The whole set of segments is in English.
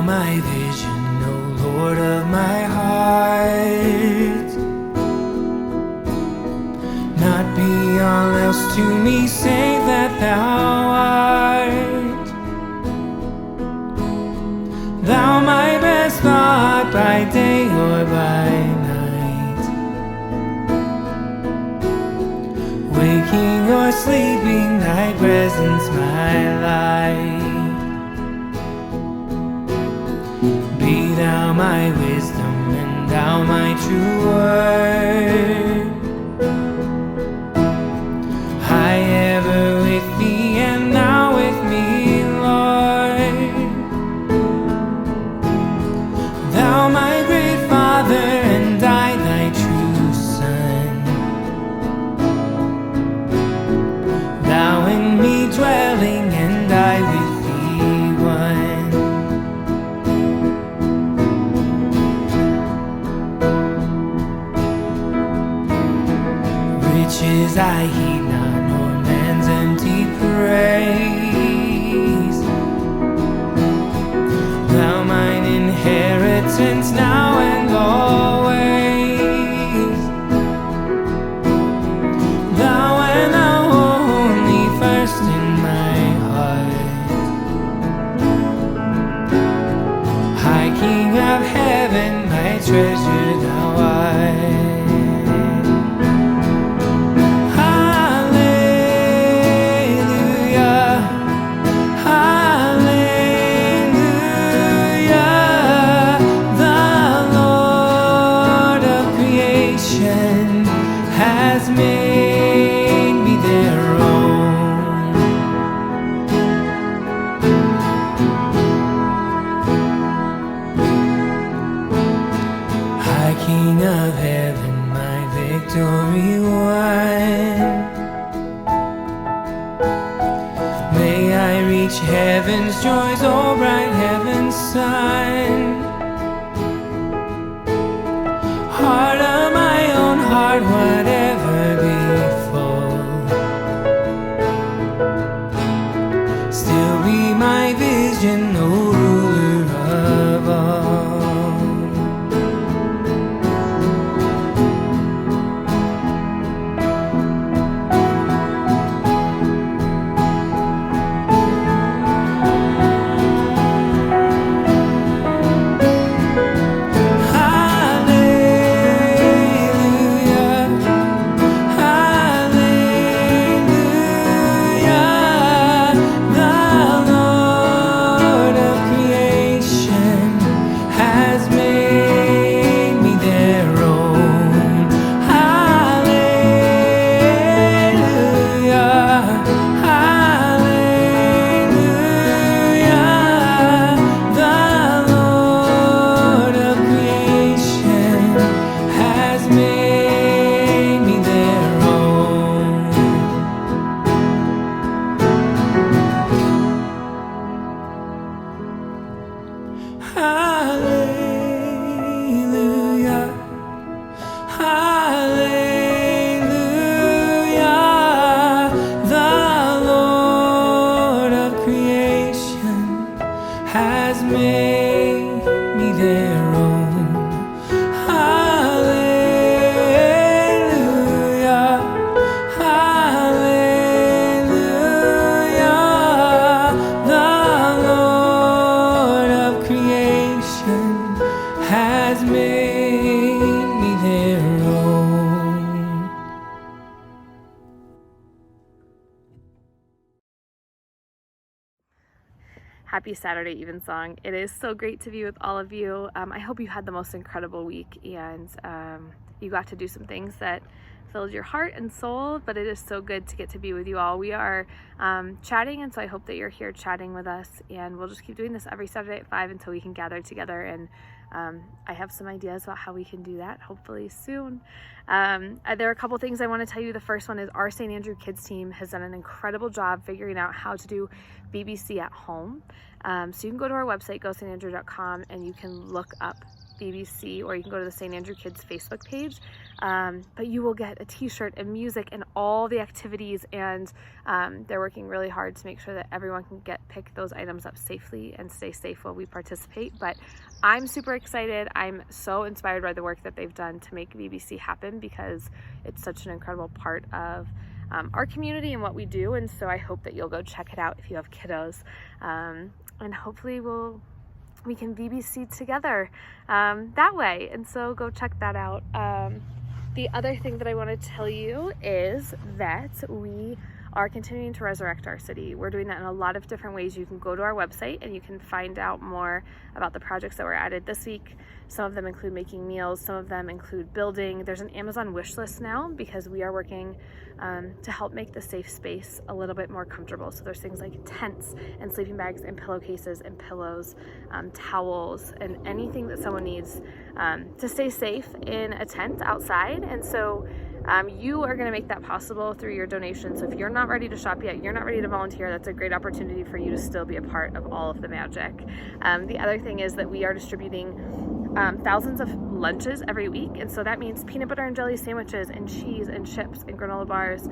my vision, O Lord of my heart. Not be all else to me, save that thou art. Thou my best thought by day or by night, waking or sleeping, thy presence my light. Be thou my wisdom and thou my true word. I ever with thee and now with me, Lord. Thou my great Father and I thy true Son. Thou in me dwelling and I with thee one. Riches I heed not, nor man's empty praise. Thou mine inheritance now and always. Thou and thou only first in my heart. High King of heaven, my treasure thou art. Has made me their own. High King of heaven, my victory won. May I reach heaven's joys, oh bright heaven's sun. Heart of my own heart, whatever befall, still be my vision, O ruler of all. The made me their own. Hallelujah, hallelujah. The Lord of creation has made me their own. Happy Saturday, Evensong. It is so great to be with all of you. I hope you had the most incredible week and you got to do some things that filled your heart and soul, but it is so good to get to be with you all. We are chatting, and so I hope that you're here chatting with us, and we'll just keep doing this every Saturday at 5 until we can gather together, and I have some ideas about how we can do that, hopefully soon. There are a couple things I want to tell you. The first one is our St. Andrew Kids team has done an incredible job figuring out how to do BBC at home. So you can go to our website, gostandrew.com, and you can look up BBC, or you can go to the St. Andrew Kids Facebook page, but you will get a t-shirt and music and all the activities, and they're working really hard to make sure that everyone can pick those items up safely and stay safe while we participate. But I'm super excited. I'm so inspired by the work that they've done to make BBC happen, because it's such an incredible part of our community and what we do, and so I hope that you'll go check it out if you have kiddos, and hopefully we can BBC together that way, and so go check that out. The other thing that I want to tell you is that we are continuing to resurrect our city. We're doing that in a lot of different ways. You can go to our website and you can find out more about the projects that were added this week. Some of them include making meals, some of them include building. There's an Amazon wish list now, because we are working to help make the safe space a little bit more comfortable. So there's things like tents and sleeping bags and pillowcases and pillows, towels, and anything that someone needs to stay safe in a tent outside. And so you are going to make that possible through your donation. So if you're not ready to shop yet, you're not ready to volunteer, that's a great opportunity for you to still be a part of all of the magic. The other thing is that we are distributing thousands of lunches every week, and so that means peanut butter and jelly sandwiches and cheese and chips and granola bars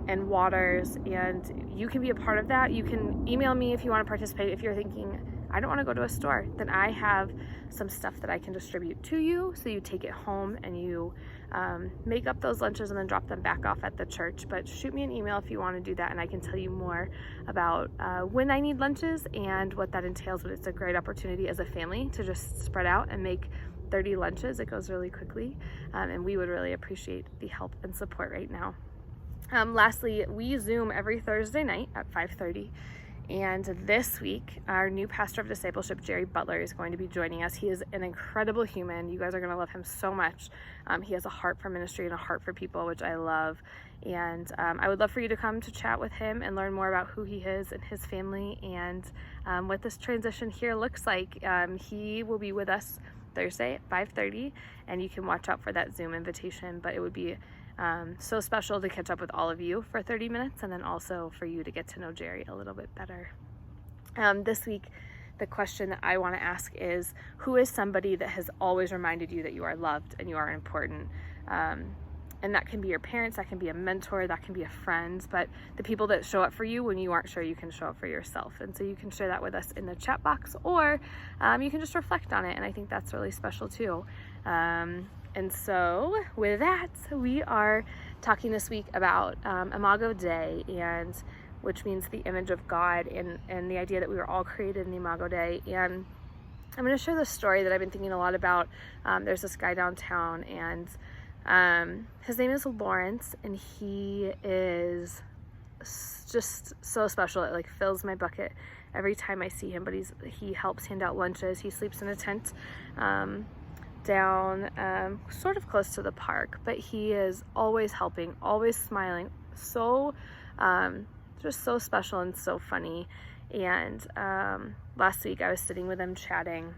and waters, and you can be a part of that. You can email me if you want to participate. If you're thinking, I don't want to go to a store, then I have some stuff that I can distribute to you, so you take it home and you make up those lunches and then drop them back off at the church. But shoot me an email if you want to do that, and I can tell you more about when I need lunches and what that entails. But it's a great opportunity as a family to just spread out and make 30 lunches. It goes really quickly, and we would really appreciate the help and support right now. Lastly, we Zoom every Thursday night at 5:30. And this week, our new pastor of discipleship, Jerry Butler, is going to be joining us. He is an incredible human. You guys are going to love him so much. He has a heart for ministry and a heart for people, which I love. And I would love for you to come to chat with him and learn more about who he is and his family, and what this transition here looks like. He will be with us Thursday at 5:30, and you can watch out for that Zoom invitation. But it would be so special to catch up with all of you for 30 minutes, and then also for you to get to know Jerry a little bit better. This week, the question that I want to ask is, who is somebody that has always reminded you that you are loved and you are important? And that can be your parents, that can be a mentor, that can be a friend, but the people that show up for you when you aren't sure you can show up for yourself. And so you can share that with us in the chat box, or you can just reflect on it, and I think that's really special too. And so with that, we are talking this week about Imago Dei, and which means the image of God, and the idea that we were all created in the Imago Dei. And I'm going to share this story that I've been thinking a lot about. There's this guy downtown, and his name is Lawrence, and he is just so special. It like fills my bucket every time I see him. But he helps hand out lunches. He sleeps in a tent down sort of close to the park, but he is always helping, always smiling, so just so special and so funny. And last week I was sitting with him chatting,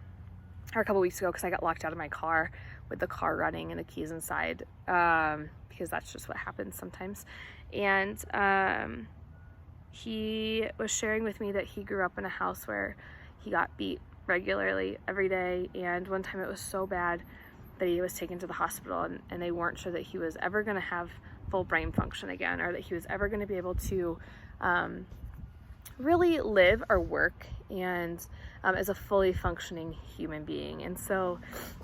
or a couple weeks ago, because I got locked out of my car with the car running and the keys inside, because that's just what happens sometimes. And he was sharing with me that he grew up in a house where he got beat regularly every day, and one time it was so bad that he was taken to the hospital, and they weren't sure that he was ever going to have full brain function again, or that he was ever going to be able to really live or work and as a fully functioning human being. And so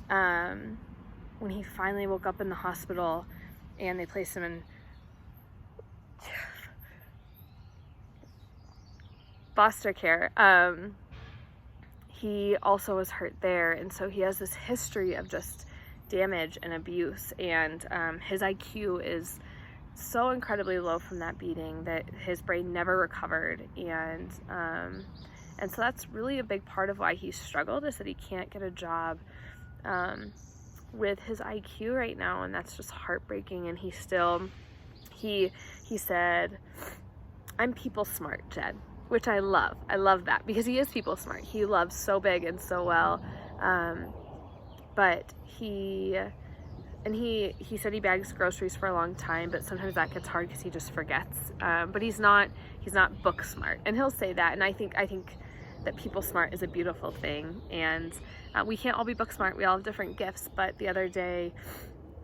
when he finally woke up in the hospital and they placed him in foster care, he also was hurt there, and so he has this history of just damage and abuse, and his IQ is so incredibly low from that beating that his brain never recovered, and so that's really a big part of why he struggled, is that he can't get a job with his IQ right now, and that's just heartbreaking. And he said, "I'm people smart, Jed," which I love. I love that, because he is people smart. He loves so big and so well, but he said he bags groceries for a long time, but sometimes that gets hard because he just forgets. But he's not book smart, and he'll say that. And I think that people smart is a beautiful thing, and we can't all be book smart. We all have different gifts. But the other day,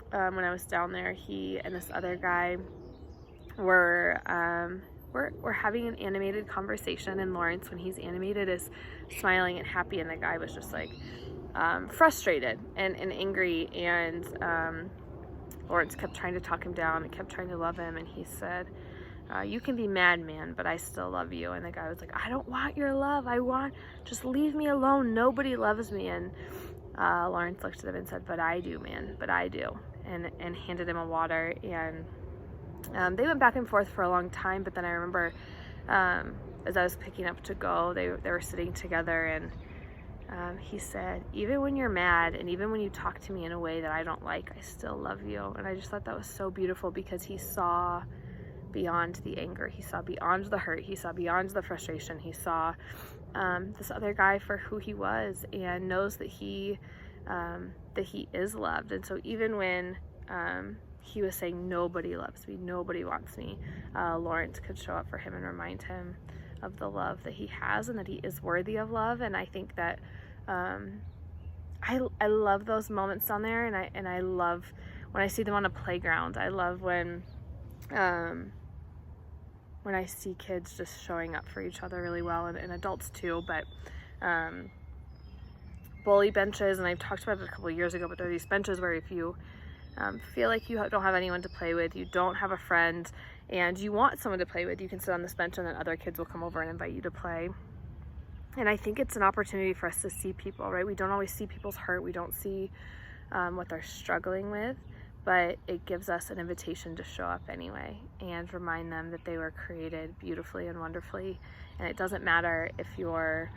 when I was down there, he and this other guy were having an animated conversation, and Lawrence, when he's animated, is smiling and happy, and the guy was just like frustrated and angry, and Lawrence kept trying to talk him down and kept trying to love him, and he said, "You can be mad, man, but I still love you." And the guy was like, "I don't want your love. Just leave me alone. Nobody loves me." And Lawrence looked at him and said, "But I do, man, but I do," and handed him a water. And they went back and forth for a long time, but then I remember as I was picking up to go, they were sitting together, and he said, "Even when you're mad, and even when you talk to me in a way that I don't like, I still love you." And I just thought that was so beautiful, because he saw beyond the anger, he saw beyond the hurt, he saw beyond the frustration, he saw this other guy for who he was, and knows that he is loved. And so even when he was saying, "Nobody loves me, nobody wants me," Lawrence could show up for him and remind him of the love that he has, and that he is worthy of love. And I think that I love those moments down there, and I love when I see them on a playground. I love when I see kids just showing up for each other really well, and adults too. But bully benches, and I've talked about it a couple of years ago, but there are these benches where if you feel like you don't have anyone to play with, you don't have a friend, and you want someone to play with, you can sit on this bench, and then other kids will come over and invite you to play. And I think it's an opportunity for us to see people, right? We don't always see people's hurt. We don't see what they're struggling with, but it gives us an invitation to show up anyway and remind them that they were created beautifully and wonderfully. And it doesn't matter if you're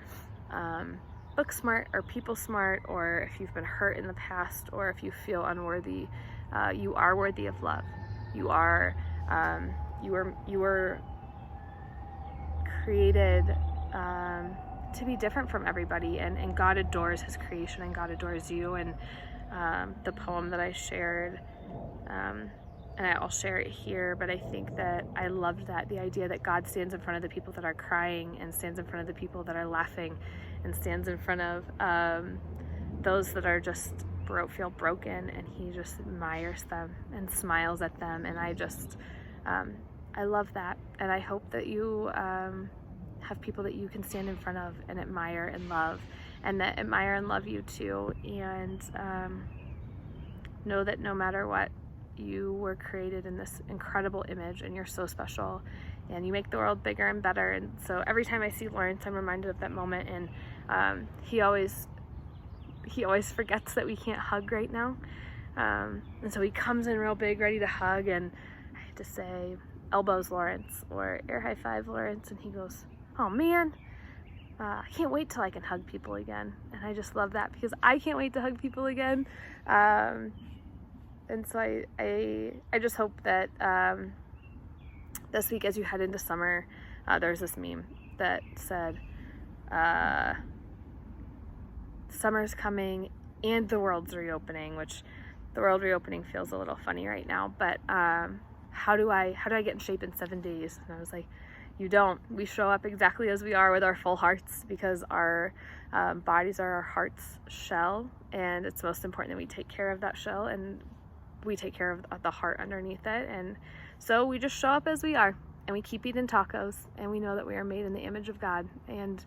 book smart or people smart, or if you've been hurt in the past, or if you feel unworthy. You are worthy of love. You were created to be different from everybody, and God adores his creation, and God adores you. And the poem that I shared, and I'll share it here, but I think that I loved that, the idea that God stands in front of the people that are crying, and stands in front of the people that are laughing, and stands in front of those that are just feel broken, and he just admires them and smiles at them. And I just I love that, and I hope that you have people that you can stand in front of and admire and love, and that admire and love you too. And know that no matter what, you were created in this incredible image, and you're so special, and you make the world bigger and better. And so every time I see Lawrence, I'm reminded of that moment. And he always forgets that we can't hug right now, and so he comes in real big, ready to hug, and I have to say, "Elbows, Lawrence," or "Air high five, Lawrence," and he goes, "Oh man, I can't wait till I can hug people again." And I just love that, because I can't wait to hug people again. And so I just hope that this week, as you head into summer, there's this meme that said, "Summer's coming and the world's reopening," which the world reopening feels a little funny right now, but how do I get in shape in 7 days? And I was like, you don't. We show up exactly as we are, with our full hearts, because our bodies are our heart's shell, and it's most important that we take care of that shell, and we take care of the heart underneath it. And so we just show up as we are, and we keep eating tacos, and we know that we are made in the image of God, and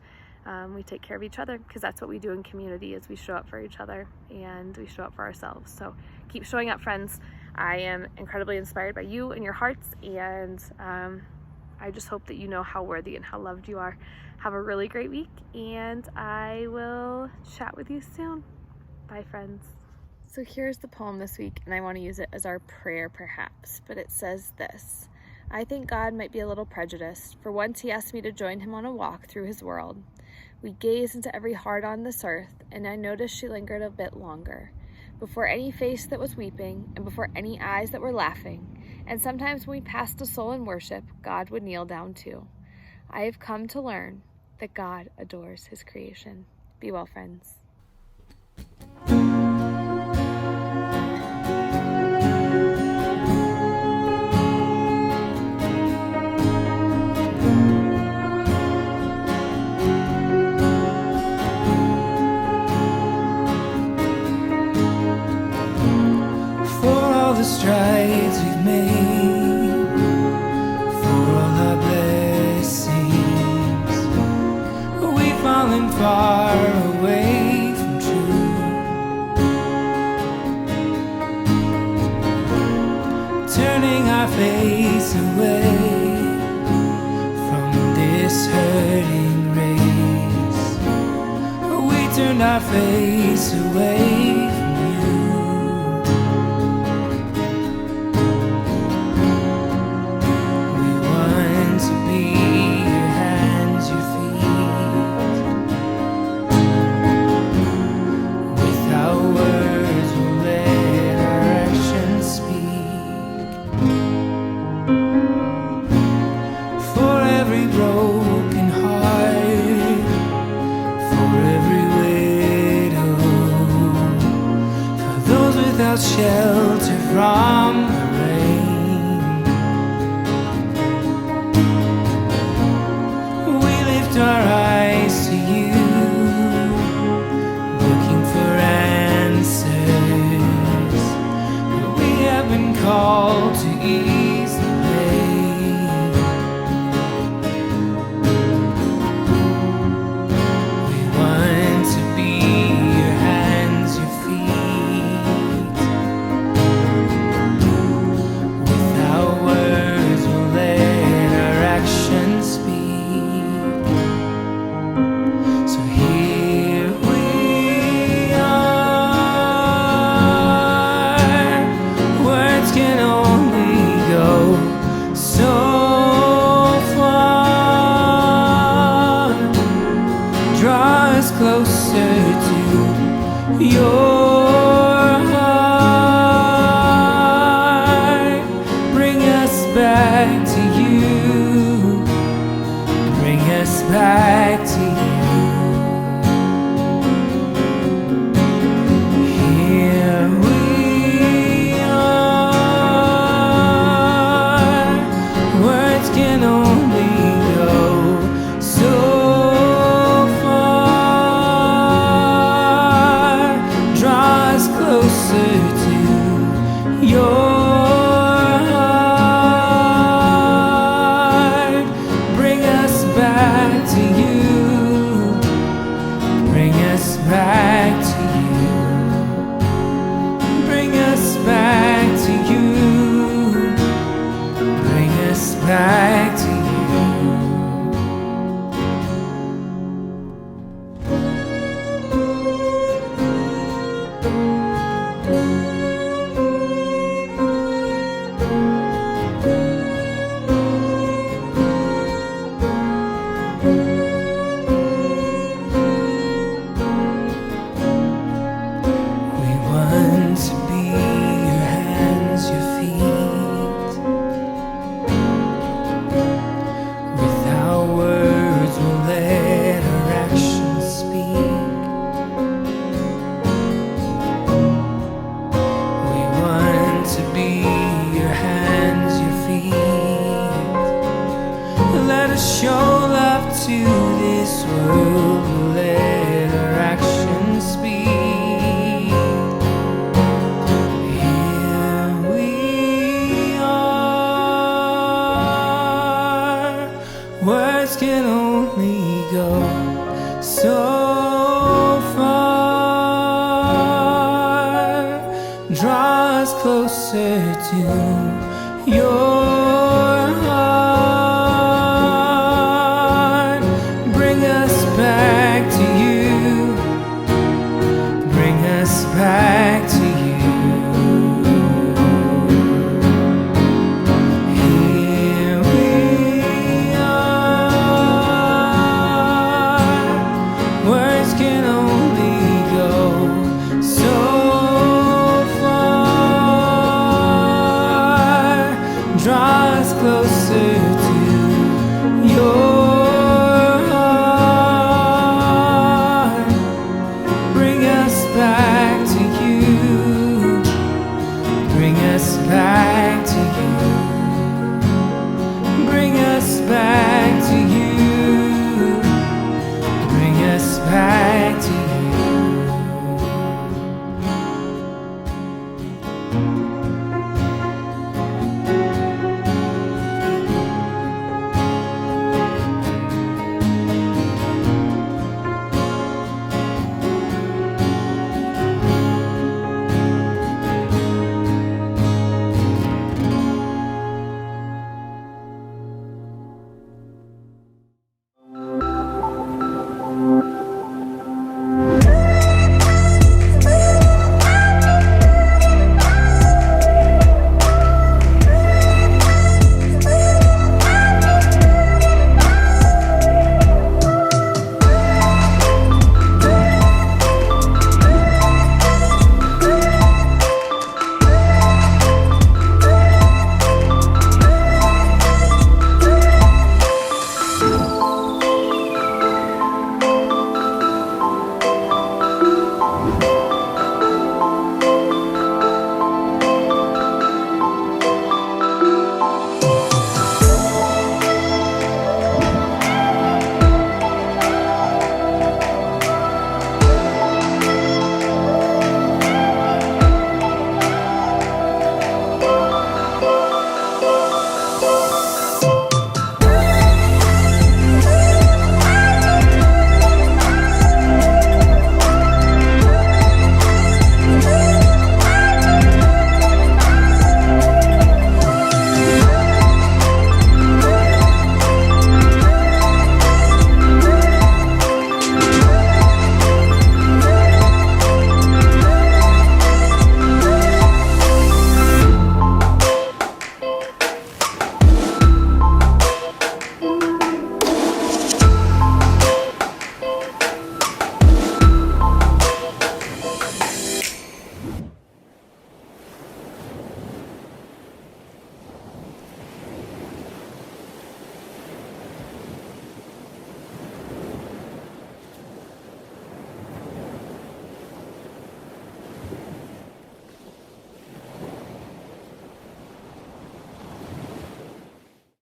we take care of each other, because that's what we do in community, is we show up for each other and we show up for ourselves. So keep showing up, friends. I am incredibly inspired by you and your hearts, and I just hope that you know how worthy and how loved you are. Have a really great week, and I will chat with you soon. Bye, friends. So here's the poem this week, and I want to use it as our prayer perhaps, but it says this: I think God might be a little prejudiced, for once he asked me to join him on a walk through his world. We gazed into every heart on this earth, and I noticed she lingered a bit longer, before any face that was weeping, and before any eyes that were laughing. And sometimes when we passed a soul in worship, God would kneel down too. I have come to learn that God adores his creation. Be well, friends. The strides we've made, for all our blessings, we've fallen far away from truth, turning our face away from this hurting race. We turned our face away. Shelter from the rain, we lift our eyes to you, looking for answers. We have been called to ease the pain. We want to be your hands, your feet. Closer to your heart, bring us back to you, bring us back to you. Here we are, words can only go so closer to your heart, bring us back to you, bring us back to you, bring us back to you, bring us back to you. Show love to this world, let our actions speak. Here we are, so far. Draw us closer to your